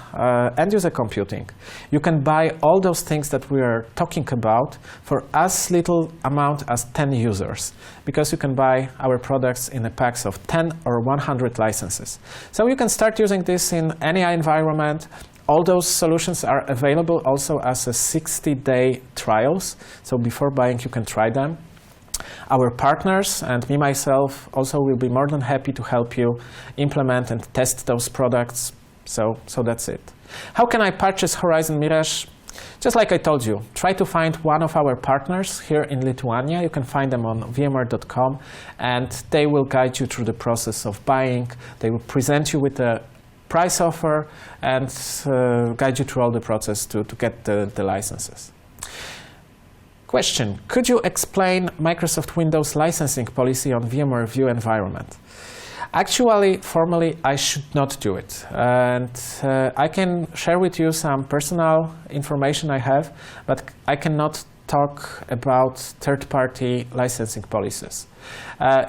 end-user computing, you can buy all those things that we are talking about for as little amount as 10 users, because you can buy our products in a packs of 10 or 100 licenses. So you can start using this in any environment. All those solutions are available also as a 60-day trials. So before buying, you can try them. Our partners and me myself also will be more than happy to help you implement and test those products. So that's it. How can I purchase Horizon Mirage? Just like I told you, try to find one of our partners here in Lithuania. You can find them on VMware.com, and they will guide you through the process of buying. They will present you with a price offer and guide you through all the process to get the licenses. Question: could you explain Microsoft Windows licensing policy on VMware View environment? Actually, formally, I should not do it. And I can share with you some personal information I have, but I cannot talk about third-party licensing policies.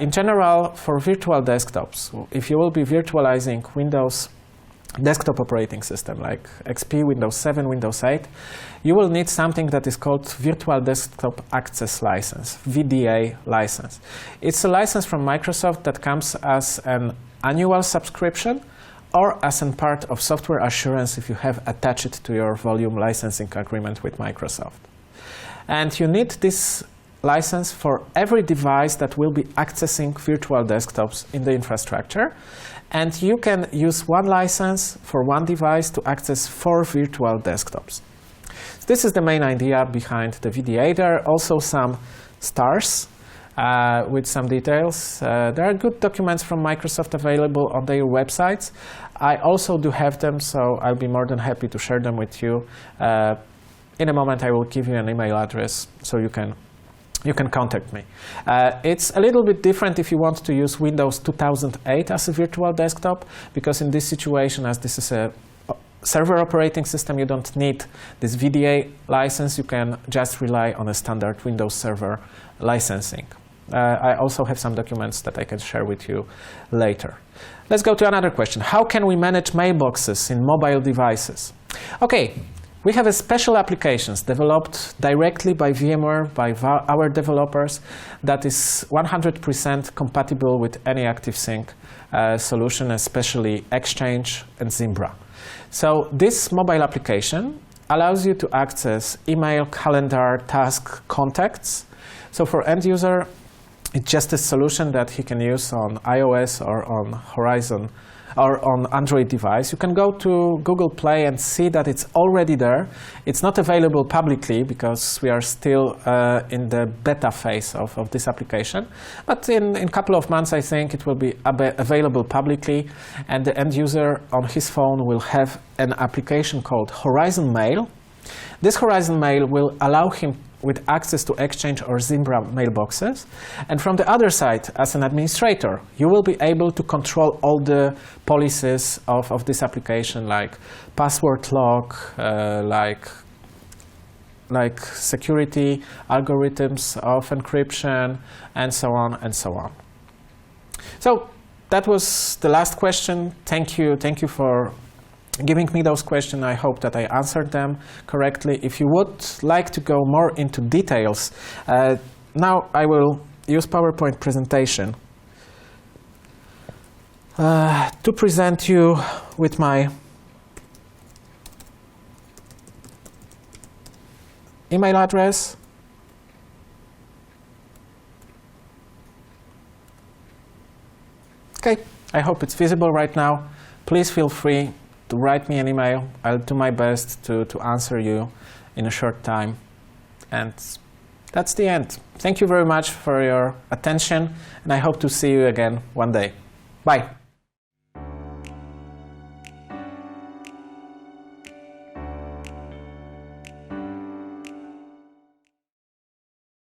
In general, for virtual desktops, if you will be virtualizing Windows desktop operating system like XP, Windows 7, Windows 8, you will need something that is called Virtual Desktop Access License, VDA license. It's a license from Microsoft that comes as an annual subscription or as a part of software assurance if you have attached it to your volume licensing agreement with Microsoft. And you need this license for every device that will be accessing virtual desktops in the infrastructure. And you can use one license for one device to access 4 virtual desktops. This is the main idea behind the VDA. There are also some stars with some details. There are good documents from Microsoft available on their websites. I also do have them, so I'll be more than happy to share them with you. In a moment, I will give you an email address so you can contact me. It's a little bit different if you want to use Windows 2008 as a virtual desktop, because in this situation, as this is a server operating system, you don't need this VDA license. You can just rely on a standard Windows Server licensing. I also have some documents that I can share with you later. Let's go to another question. How can we manage mailboxes in mobile devices? Okay. We have a special applications developed directly by VMware, by our developers, that is 100% compatible with any ActiveSync solution, especially Exchange and Zimbra. So this mobile application allows you to access email, calendar, task, contacts. So for end user, it's just a solution that he can use on iOS or on Horizon or on Android device. You can go to Google Play and see that it's already there. It's not available publicly because we are still in the beta phase of this application. But in a couple of months, I think it will be available publicly, and the end user on his phone will have an application called Horizon Mail. This Horizon Mail will allow him with access to Exchange or Zimbra mailboxes. And from the other side, as an administrator, you will be able to control all the policies of this application, like password lock, like security, algorithms of encryption, and so on and so on. So that was the last question. Thank you for giving me those questions. I hope that I answered them correctly. If you would like to go more into details, now I will use PowerPoint presentation to present you with my email address. Okay, I hope it's visible right now. Please feel free to write me an email. I'll do my best to answer you in a short time. And that's the end. Thank you very much for your attention, and I hope to see you again one day. Bye.